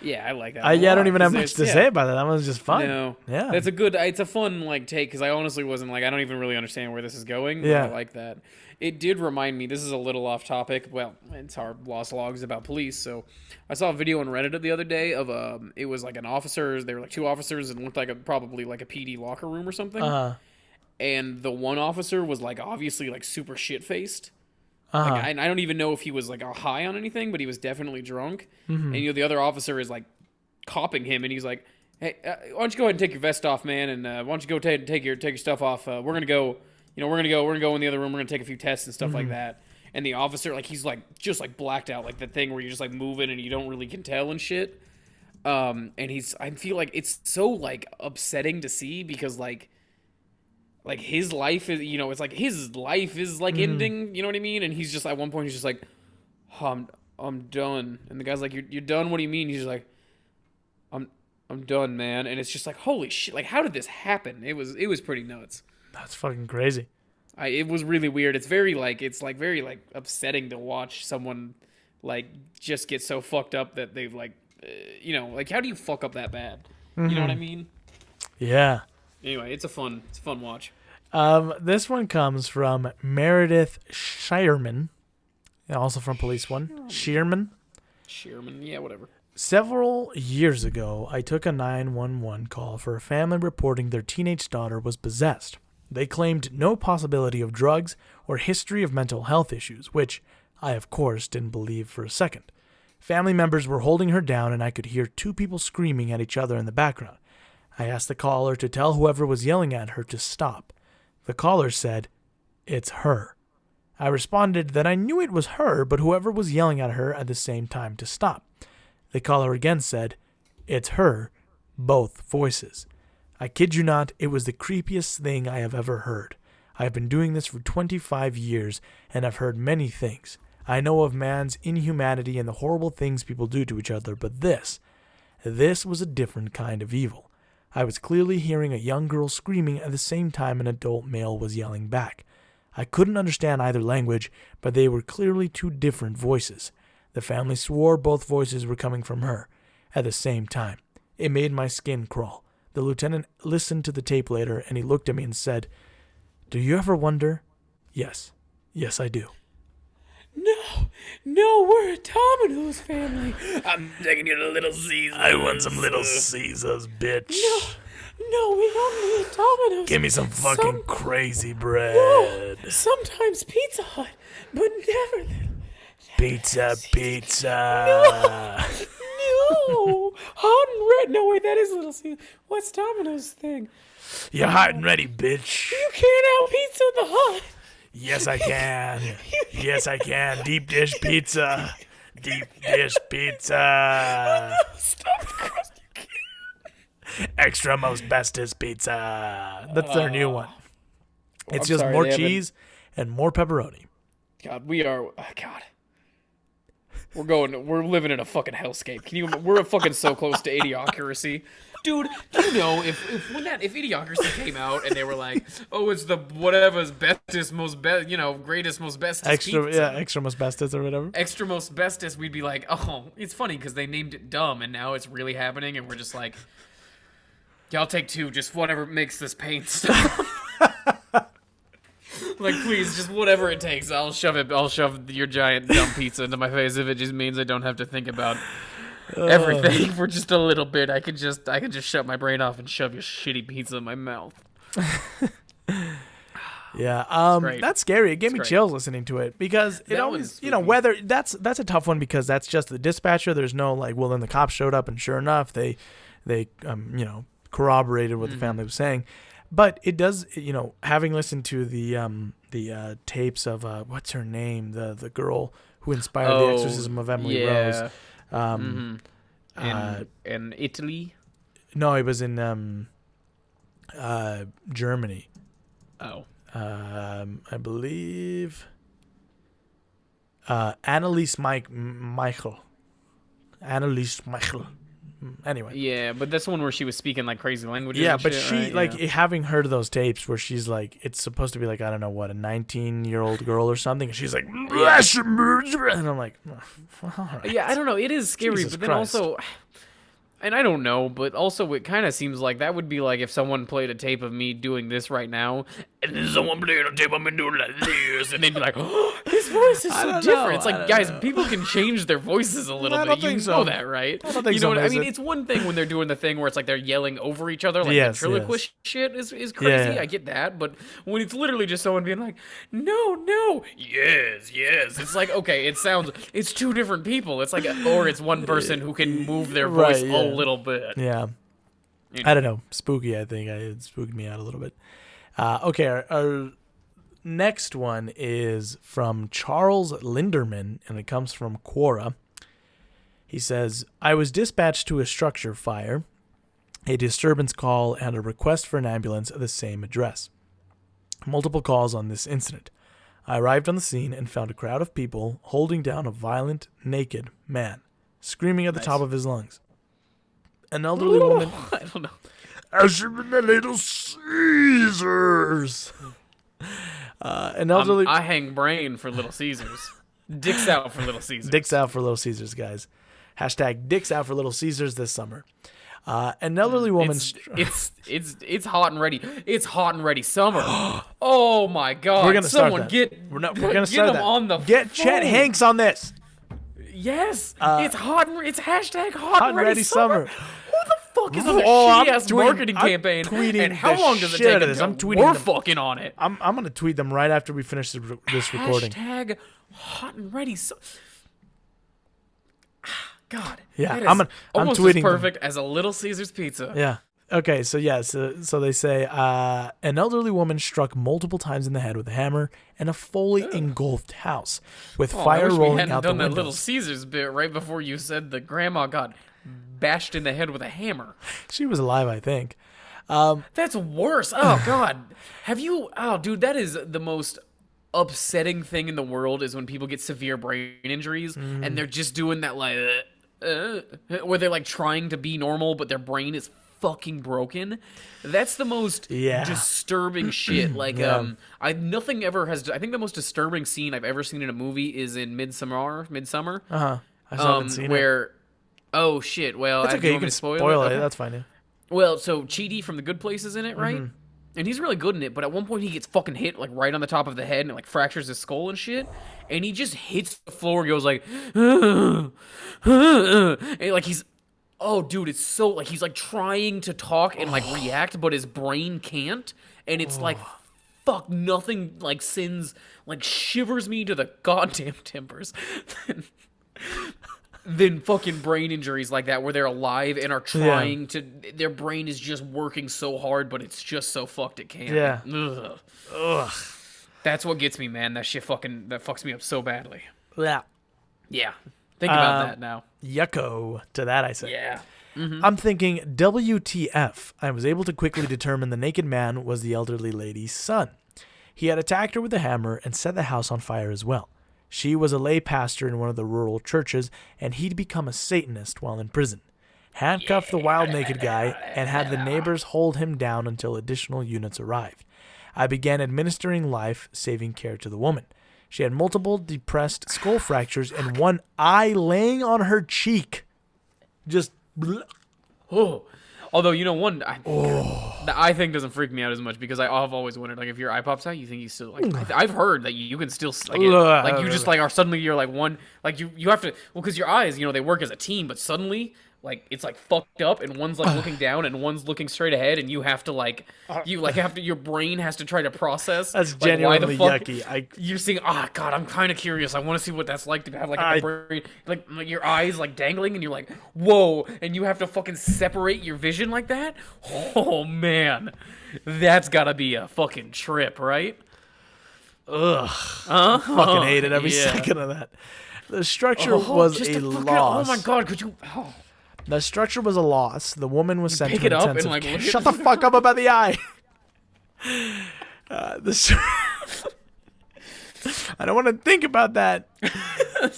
Yeah, I like that. I don't even have 'cause much to say about that. That was just fun. No, Yeah. it's a fun like take because I honestly wasn't like I don't even really understand where this is going. But Yeah. I like that. It did remind me. This is a little off topic. Well, it's our lost logs about police. So I saw a video on Reddit the other day of it was like an officer. They were like two officers and looked like probably like a PD locker room or something. And the one officer was like obviously like super shit faced. Like, I don't even know if he was like high on anything, but he was definitely drunk. And the other officer is like copping him, and he's like, "Hey, why don't you go ahead and take your vest off, man? And why don't you go take your stuff off? We're gonna go. We're gonna go in the other room. We're gonna take a few tests and stuff like that." And the officer, like, he's like just like blacked out, like the thing where you're just like moving and you don't really can tell and shit. And I feel like it's so like upsetting to see because like his life is, it's like his life is like ending, you know what I mean? And he's just at one point he's just like, oh, I'm done. And the guy's like, you're done? What do you mean? He's just like, I'm done, man. And it's just like, holy shit! Like, how did this happen? It was pretty nuts. That's fucking crazy. It was really weird. It's very upsetting to watch someone like just get so fucked up that they've like, like how do you fuck up that bad? You know what I mean? Yeah. Anyway, it's a fun watch. This one comes from Meredith Shireman, also from Police One. Shearman, yeah, whatever. Several years ago, I took a 911 call for a family reporting their teenage daughter was possessed. They claimed no possibility of drugs or history of mental health issues, which I, of course, didn't believe for a second. Family members were holding her down, and I could hear two people screaming at each other in the background. I asked the caller to tell whoever was yelling at her to stop. The caller said, "It's her." I responded that I knew it was her, but whoever was yelling at her at the same time to stop. The caller again said, "It's her," both voices. I kid you not, it was the creepiest thing I have ever heard. I have been doing this for 25 years, and I've heard many things. I know of man's inhumanity and the horrible things people do to each other, but this was a different kind of evil. I was clearly hearing a young girl screaming at the same time an adult male was yelling back. I couldn't understand either language, but they were clearly two different voices. The family swore both voices were coming from her at the same time. It made my skin crawl. The lieutenant listened to the tape later, and he looked at me and said, "Do you ever wonder?" Yes, I do. No, we're a Domino's family. I'm taking you to Little Caesars. I want some Little Caesars, bitch. No, we don't need Domino's. Give me some fucking crazy bread. No, sometimes Pizza Hut, but never Pizza. No, hot and red. No, wait, that is Little Caesars. What's Domino's thing? You're hot and ready, bitch. You can't out pizza the Hut. Yes, I can. Yes, I can. Deep dish pizza. Deep dish pizza. Stop the crust. You can't. Extra most bestest pizza. That's their new one. It's I'm just sorry, more they haven't- cheese and more pepperoni. God, we are. God. We're living in a fucking hellscape. We're fucking so close to Idiocracy. Dude, do you know if Idiocracy came out and they were like, oh, it's the whatever's bestest, most greatest, most bestest pizza. Extra most bestest or whatever. Extra most bestest, we'd be like, oh, it's funny because they named it dumb and now it's really happening and we're just like, yeah, I'll take two, just whatever makes this pain stop. Like, please, just whatever it takes. I'll shove your giant dumb pizza into my face if it just means I don't have to think about everything for just a little bit. I could just shut my brain off and shove your shitty pizza in my mouth. Yeah, great. that's scary. It gave me great. chills listening to it because it That always, was you know, spooky. whether that's a tough one because that's just the dispatcher. There's no like, well, then the cops showed up and sure enough, they corroborated what the family was saying. But it does, having listened to the tapes of what's her name, the girl who inspired the exorcism of Emily Rose. In Italy? No, it was in Germany. Oh. I believe Anneliese Michael. Anneliese Michael. Anyway. Yeah, but that's the one where she was speaking like crazy languages. Yeah, and but shit, she right? having heard those tapes where she's like, it's supposed to be like, I don't know what, a 19-year-old girl or something. And she's like, and I'm like, all right. Yeah, I don't know. It is scary, Jesus but then Christ. also, And I don't know, but also it kind of seems like that would be like if someone played a tape of me doing this right now, and then someone played a tape of me doing like this, and they'd be like, "Oh, his voice is so different." It's like, guys, people can change their voices a little bit. You know that, right? I don't think you know what I mean? It's one thing when they're doing the thing where it's like they're yelling over each other, like ventriloquist shit is crazy. Yeah. I get that, but when it's literally just someone being like, "No, yes," it's like, okay, it's two different people. It's like, or it's one person who can move their voice a little bit. Yeah. I don't know. Spooky, I think. It spooked me out a little bit. Okay, our next one is from Charles Linderman, and it comes from Quora. He says, I was dispatched to a structure fire, a disturbance call, and a request for an ambulance at the same address. Multiple calls on this incident. I arrived on the scene and found a crowd of people holding down a violent, naked man, screaming at the top of his lungs. An elderly woman. I don't know. I should be the Little Caesars. An elderly. I hang brain for Little Caesars. Dicks out for Little Caesars. Dicks out for Little Caesars, guys. Hashtag dicks out for Little Caesars this summer. An elderly woman. It's hot and ready. It's hot and ready summer. Oh my God! We're gonna start Someone that. We're gonna start that. On the Get phone. Chet Hanks on this. Yes, it's hot. It's hashtag hot and ready summer. Who the fuck is on this shitty ass marketing campaign? And how long does it take until we're fucking on it? I'm gonna tweet them right after we finish this recording. Hashtag hot and ready. God. Yeah, that is I'm almost tweeting as perfect as a Little Caesars pizza. Yeah. Okay, so they say an elderly woman struck multiple times in the head with a hammer in a fully engulfed house with fire rolling out the windows. I wish we hadn't done that Little Caesars bit right before you said the grandma got bashed in the head with a hammer. She was alive, I think. That's worse. Oh God, have you? Oh, dude, that is the most upsetting thing in the world. Is when people get severe brain injuries and they're just doing that like, where they're like trying to be normal, but their brain is fucking broken. That's the most disturbing shit. Like, I think the most disturbing scene I've ever seen in a movie is in Midsummer. I haven't seen it. Oh shit. Well, it's okay. You can spoil it. Okay. That's fine. Yeah. Well, so Chidi from The Good Place is in it, right? And he's really good in it, but at one point he gets fucking hit like right on the top of the head and it like fractures his skull and shit. And he just hits the floor and goes like, and like he's, oh dude, it's so like he's like trying to talk and like react, but his brain can't. And it's like, fuck, nothing like shivers me to the goddamn timbers. Than fucking brain injuries like that where they're alive and are trying to, their brain is just working so hard, but it's just so fucked it can't. Yeah. Ugh. That's what gets me, man. That shit that fucks me up so badly. Yeah. Yeah. Think about that now. Yucko to that, I say. Yeah. I'm thinking, WTF. I was able to quickly determine the naked man was the elderly lady's son. He had attacked her with a hammer and set the house on fire as well. She was a lay pastor in one of the rural churches, and he'd become a Satanist while in prison. Handcuffed the wild naked guy and had the neighbors hold him down until additional units arrived. I began administering life-saving care to the woman. She had multiple depressed skull fractures and one eye laying on her cheek. Just... Oh. Although, you know, the eye thing doesn't freak me out as much because I've always wondered, like, if your eye pops out, you think you still, like, I've heard that you can still, like, you just, like, are suddenly, you're, like, one, like, you have to, well, because your eyes, you know, they work as a team, but suddenly, like, it's, like, fucked up, and one's, like, looking down, and one's looking straight ahead, and you have to, like, your brain has to try to process. That's like, genuinely why the fuck yucky. You're seeing, God, I'm kind of curious. I want to see what that's like to have, like, a brain, like, your eyes, like, dangling, and you're like, whoa, and you have to fucking separate your vision like that? Oh, man. That's gotta be a fucking trip, right? Ugh. Fucking hated every second of that. The structure was a loss. Oh my God, could you... Oh. The structure was a loss. The woman was sent to an intensive intensive care. Shut the fuck up about the eye. I don't want to think about that.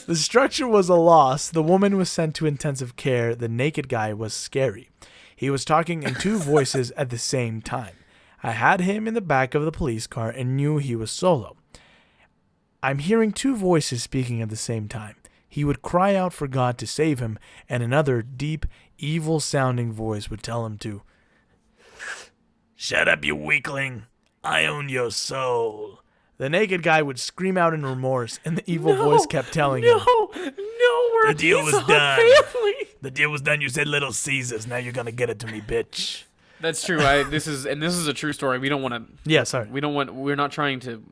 The structure was a loss. The woman was sent to intensive care. The naked guy was scary. He was talking in two voices at the same time. I had him in the back of the police car and knew he was solo. I'm hearing two voices speaking at the same time. He would cry out for God to save him, and another deep, evil-sounding voice would tell him to, "Shut up, you weakling. I own your soul." The naked guy would scream out in remorse, and the evil voice kept telling him, No, we're "The deal a was Pizza Hut done. family. The deal was done. You said Little Caesars. Now you're gonna get it to me, bitch." That's true. This is a true story. We don't want to. Yeah, sorry. We're not trying to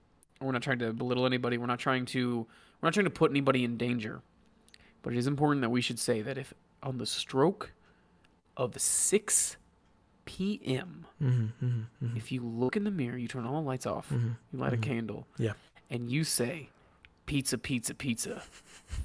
belittle anybody. We're not trying to put anybody in danger. But it is important that we should say that if on the stroke of 6 p.m., if you look in the mirror, you turn all the lights off, you light a candle, and you say, "Pizza, pizza, pizza,"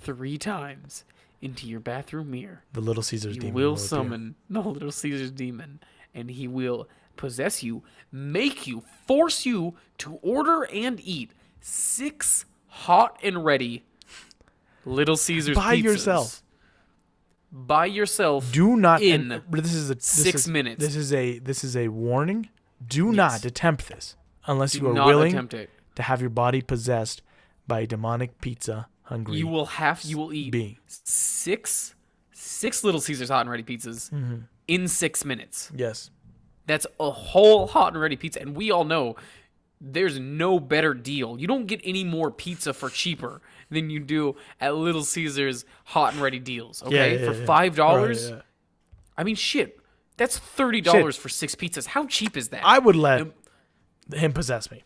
3 times into your bathroom mirror, The Little Caesars you demon will appear. summon the Little Caesars demon, and he will possess you, make you, force you to order and eat 6 hot and ready Little Caesars By pizzas. yourself. By yourself. Do not. In and this is a 6 minutes. This is a warning. Do not attempt this unless Do you are not willing attempt it. to have your body possessed by a demonic pizza hungry. You will eat being. 6 Little Caesars hot and ready pizzas in 6 minutes. Yes. That's a whole hot and ready pizza, and we all know there's no better deal. You don't get any more pizza for cheaper than you do at Little Caesars hot and ready deals. Okay, for $5. Right, yeah. I mean, shit, that's $30 for 6 pizzas. How cheap is that? I would let him possess me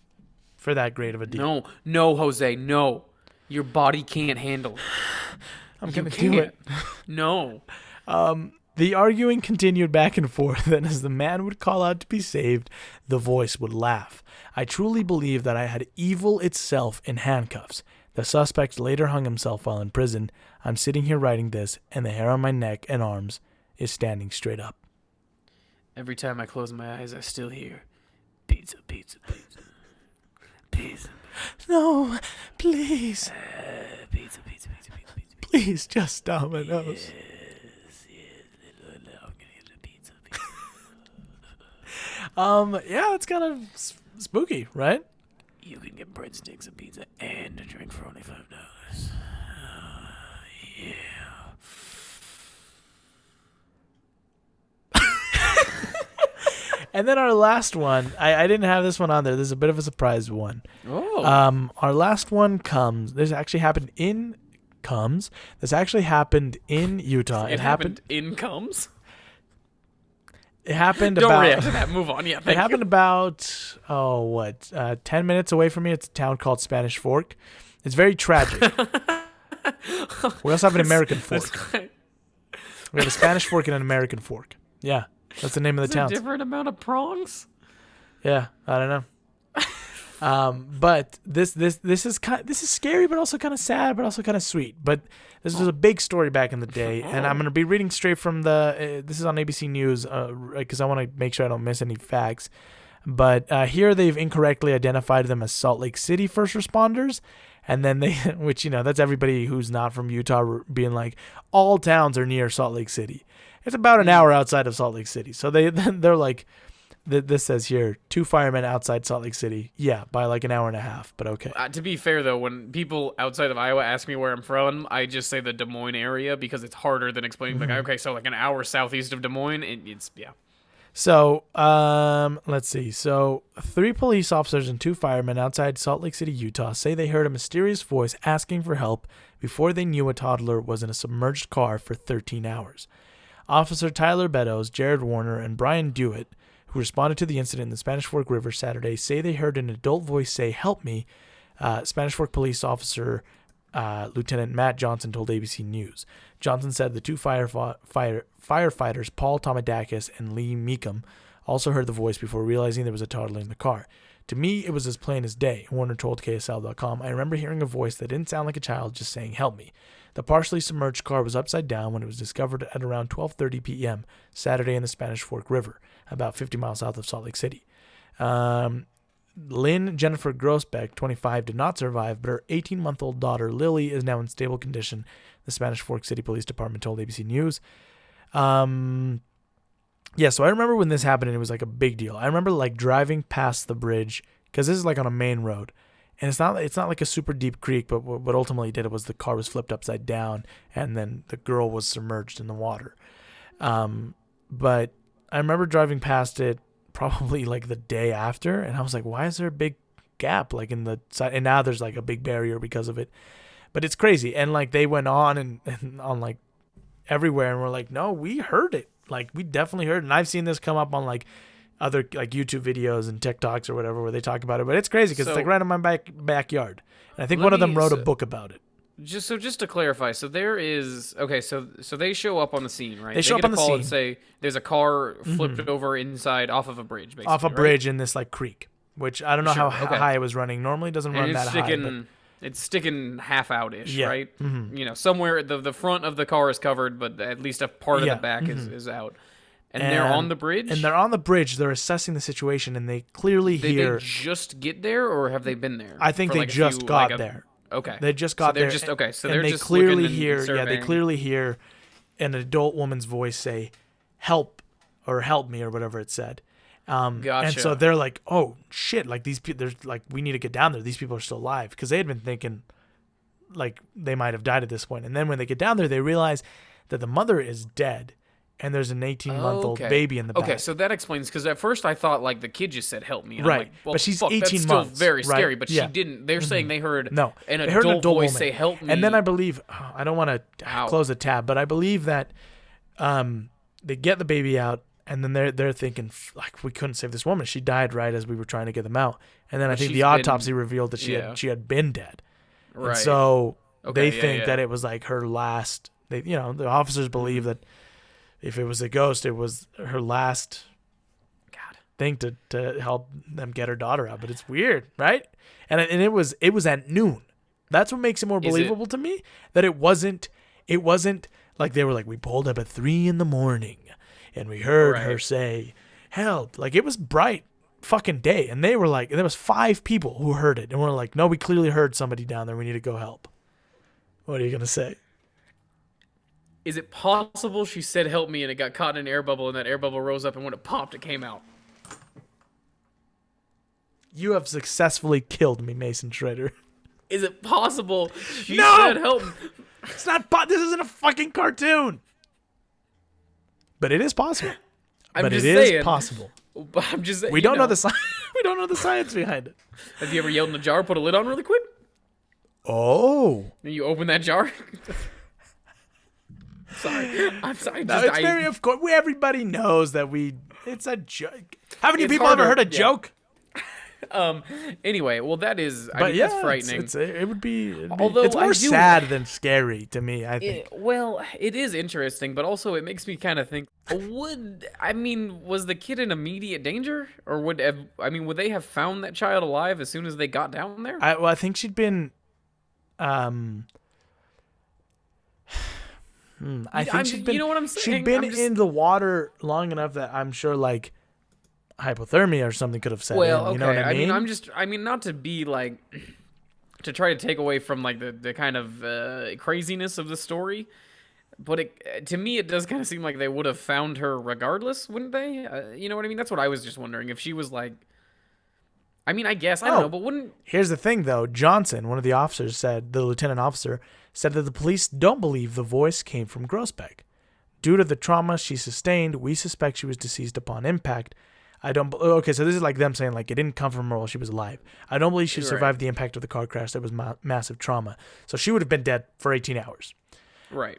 for that great of a deal. No, Jose, no. Your body can't handle it. I'm going to do it. No. The arguing continued back and forth, and as the man would call out to be saved, the voice would laugh. I truly believe that I had evil itself in handcuffs. The suspect later hung himself while in prison. I'm sitting here writing this, and the hair on my neck and arms is standing straight up. Every time I close my eyes, I still hear, "Pizza, pizza, pizza. Pizza. No, please. Pizza, pizza, pizza, pizza, pizza. Please, just Domino's. Yeah, it's kind of spooky, right? You can get breadsticks, a pizza, and a drink for only $5. Yeah. And then our last one, I didn't have this one on there. This is a bit of a surprise one. Oh. Our last one comes. This actually happened in Utah. It happened in Combs? It happened Don't about. react to that. Move on. Yeah, It happened about 10 minutes away from me. It's a town called Spanish Fork. It's very tragic. We also have an American Fork. We have a Spanish Fork and an American Fork. Yeah, that's the name of the town. A different amount of prongs? Yeah, I don't know. But this is scary, but also kind of sad, but also kind of sweet. But this was a big story back in the day, and I'm gonna be reading straight from the. This is on ABC News, because I want to make sure I don't miss any facts. But here they've incorrectly identified them as Salt Lake City first responders, and then they, which that's everybody who's not from Utah being like, all towns are near Salt Lake City. It's about an hour outside of Salt Lake City, so they're like. This says here, 2 firemen outside Salt Lake City. Yeah, by like an hour and a half, but okay. To be fair, though, when people outside of Iowa ask me where I'm from, I just say the Des Moines area because it's harder than explaining, like, okay, so like an hour southeast of Des Moines, it's. So, let's see. So, 3 police officers and 2 firemen outside Salt Lake City, Utah, say they heard a mysterious voice asking for help before they knew a toddler was in a submerged car for 13 hours. Officer Tyler Beddoes, Jared Warner, and Brian Dewitt, who responded to the incident in the Spanish Fork River Saturday, say they heard an adult voice say, "Help me." Spanish Fork police officer Lieutenant Matt Johnson told ABC News. Johnson said the 2 firefighters, Paul Tomadakis and Lee Meekum, also heard the voice before realizing there was a toddler in the car. "To me, it was as plain as day," Warner told KSL.com. "I remember hearing a voice that didn't sound like a child just saying, 'Help me.' The partially submerged car was upside down when it was discovered at around 12:30 p.m. Saturday in the Spanish Fork River, about 50 miles south of Salt Lake City. Lynn Jennifer Grossbeck, 25, did not survive, but her 18-month-old daughter, Lily, is now in stable condition, the Spanish Fork City Police Department told ABC News. Yeah, so I remember when this happened, and it was like a big deal. I remember like driving past the bridge, because this is like on a main road, And it's not like a super deep creek, but what ultimately did it was the car was flipped upside down, and then the girl was submerged in the water. But I remember driving past it probably like the day after, and I was like, why is there a big gap like in the side? And now there's like a big barrier because of it. But it's crazy. And like they went on and on like everywhere, and we're like, no, we heard it. Like we definitely heard it. And I've seen this come up on like other like YouTube videos and TikToks or whatever where they talk about it. But it's crazy because it's like right in my backyard. And I think one of them wrote a book about it. Just to clarify, so there is so they show up on the scene, right? They show up on the scene and say there's a car flipped over inside off of a bridge, basically. Off a bridge in this like creek, which I don't know how high it was running. Normally it doesn't run that high. But it's sticking half out-ish, yeah. right? You know, somewhere the front of the car is covered, but at least a part of the back is out. And they're on the bridge? And they're on the bridge. They're assessing the situation, and they clearly hear... Did they just get there, or have they been there? I think they just got there. Okay. They just got there. So they're they just clearly looking hear. and Yeah, they surveying. clearly hear an adult woman's voice say, "Help," or "Help me," or whatever it said. Gotcha. And so they're like, "Oh shit!" Like these people, there's like, we need to get down there. These people are still alive because they had been thinking, like they might have died at this point. And then when they get down there, they realize that the mother is dead, and there's an 18-month-old baby in the back. Okay, so that explains, because at first I thought like the kid just said "help me," and right? I'm like, well, but she's fuck, 18 that's months. Still very right? scary, but yeah. she didn't. They're saying they heard an adult voice woman say "help me," and then I believe I don't want to close the tab, but I believe that they get the baby out, and then they're thinking like, we couldn't save this woman. She died right as we were trying to get them out, and then I think the autopsy revealed that she had been dead. Right. And so they think that it was like her last. The officers believe that if it was a ghost, it was her last thing to help them get her daughter out. But it's weird, right? And it was at noon. That's what makes it more believable to me. That it wasn't like they were like, we pulled up at 3 a.m. and we heard her say help. Like it was bright fucking day, and they were like, and there was 5 people who heard it, and we're like, no, we clearly heard somebody down there. We need to go help. What are you gonna say? Is it possible she said "help me" and it got caught in an air bubble, and that air bubble rose up, and when it popped, it came out? You have successfully killed me, Mason Schrader. Is it possible she said "help me"? It's not. This isn't a fucking cartoon. But it is possible. But it is possible. But I'm just saying. We don't know the science. We don't know the science behind it. Have you ever yelled in a jar, put a lid on really quick? Oh. And you open that jar? Sorry. I'm sorry. No, it's very, of course. Everybody knows that it's a joke. Haven't you people ever heard a joke? Anyway, well, that's frightening. It would be. Although it's more sad than scary to me, I think. It is interesting, but also it makes me kind of think: was the kid in immediate danger, or would they have found that child alive as soon as they got down there? I think she'd been. I think she'd been. You know what I'm saying? She'd been in the water long enough that I'm sure, like, hypothermia or something could have set in. Okay. You know what I mean? Not to be like, to try to take away from like the kind of craziness of the story, but to me it does kind of seem like they would have found her regardless, wouldn't they? You know what I mean? That's what I was just wondering, if she was like. I guess I don't know, but wouldn't. Here's the thing, though. Johnson, one of the officers, the lieutenant officer, said that the police don't believe the voice came from Groesbeck. Due to the trauma she sustained, we suspect she was deceased upon impact. Okay, so this is like them saying like it didn't come from her while she was alive. I don't believe she survived the impact of the car crash. That was massive trauma. So she would have been dead for 18 hours. Right.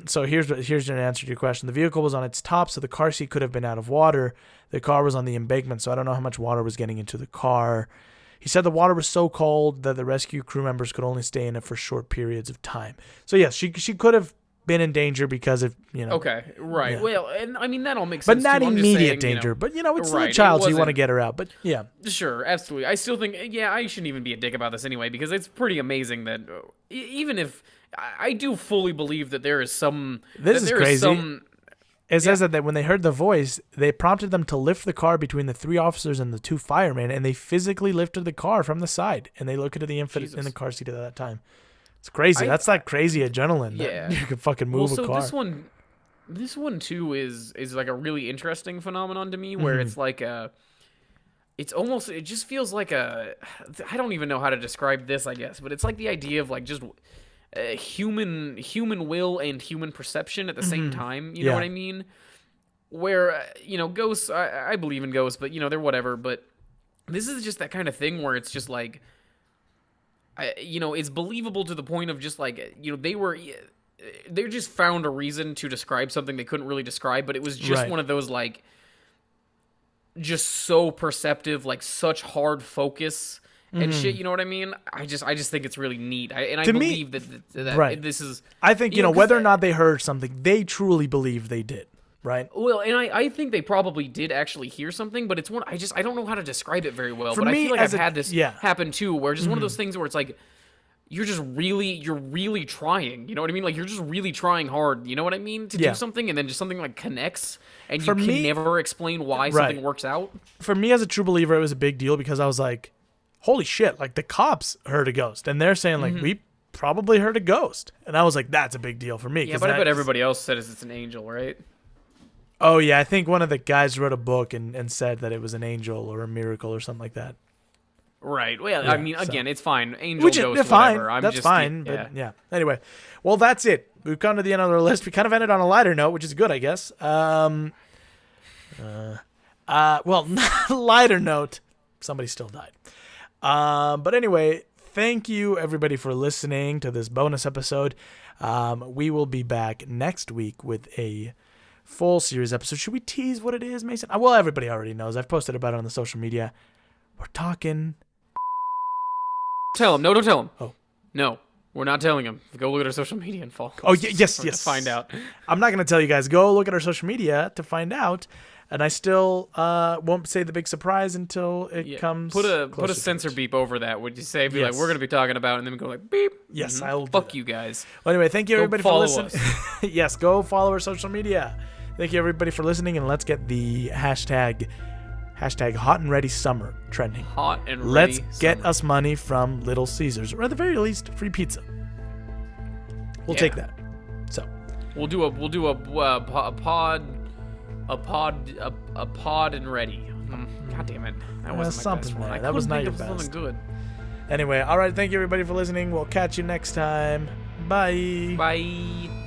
So here's an answer to your question. The vehicle was on its top, so the car seat could have been out of water. The car was on the embankment, so I don't know how much water was getting into the car. He said the water was so cold that the rescue crew members could only stay in it for short periods of time. So yes, she could have been in danger because of, Okay, right. Yeah. Well, and that all makes sense. But not immediate danger. But it's still a child, so you want to get her out. But yeah. Sure, absolutely. I still think, I shouldn't even be a dick about this anyway, because it's pretty amazing that even if I do fully believe that there is some. This is crazy. It says that when they heard the voice, they prompted them to lift the car between the 3 officers and the 2 firemen, and they physically lifted the car from the side, and they looked at the infant in the car seat at that time. It's crazy. That's like crazy adrenaline. Yeah, you could fucking move a car. This one too is like a really interesting phenomenon to me, where it's like it just feels like I don't even know how to describe this, I guess, but it's like the idea of like just human will and human perception at the same time. You know what I mean? Where, ghosts, I believe in ghosts, but they're whatever. But this is just that kind of thing where it's just like, it's believable to the point of just like, they just found a reason to describe something they couldn't really describe, but it was just one of those like, just so perceptive, like such hard focus and shit. You know what I mean? I just think it's really neat. I believe that this is. I think whether or not they heard something, they truly believe they did. Right. Well, and I think they probably did actually hear something, but it's one I don't know how to describe it very well. But I feel like I've had this happen too, where just one of those things where it's like you're really trying. You know what I mean? Like you're just really trying hard. You know what I mean? To do something, and then just something like connects, and you can never explain why something works out. For me, as a true believer, it was a big deal because I was like, "Holy shit!" Like the cops heard a ghost, and they're saying like we probably heard a ghost, and I was like, "That's a big deal for me." Yeah, but I bet everybody else said it's an angel, right? Oh, yeah. I think one of the guys wrote a book and said that it was an angel or a miracle or something like that. Right. Well, yeah, I mean, again, it's fine. Angel, ghost, fine. whatever. That's fine. But yeah. Anyway, well, that's it. We've come to the end of our list. We kind of ended on a lighter note, which is good, I guess. Well, not a lighter note. Somebody still died. But anyway, thank you, everybody, for listening to this bonus episode. We will be back next week with a full series episode. Should we tease what it is, Mason? Well, everybody already knows. I've posted about it on the social media. We're talking. Tell him. No, don't tell him. Oh. No, we're not telling him. Go look at our social media and follow. Oh, yes. To find out. I'm not going to tell you guys. Go look at our social media to find out. And I still won't say the big surprise until it comes. Put a censor beep over that. Would you say? Be like, we're going to be talking about, and then we go like beep. Yes, I'll. Fuck you guys. Well, anyway, thank you everybody for listening. Us. Yes, go follow our social media. Thank you everybody for listening, and let's get the hashtag hot and ready summer trending. Hot and ready. Let's get us money from Little Caesars, or at the very least, free pizza. We'll take that. So we'll do a pod and ready. God damn it, that wasn't my best one. That was not your best. Something good. Anyway, all right. Thank you everybody for listening. We'll catch you next time. Bye. Bye.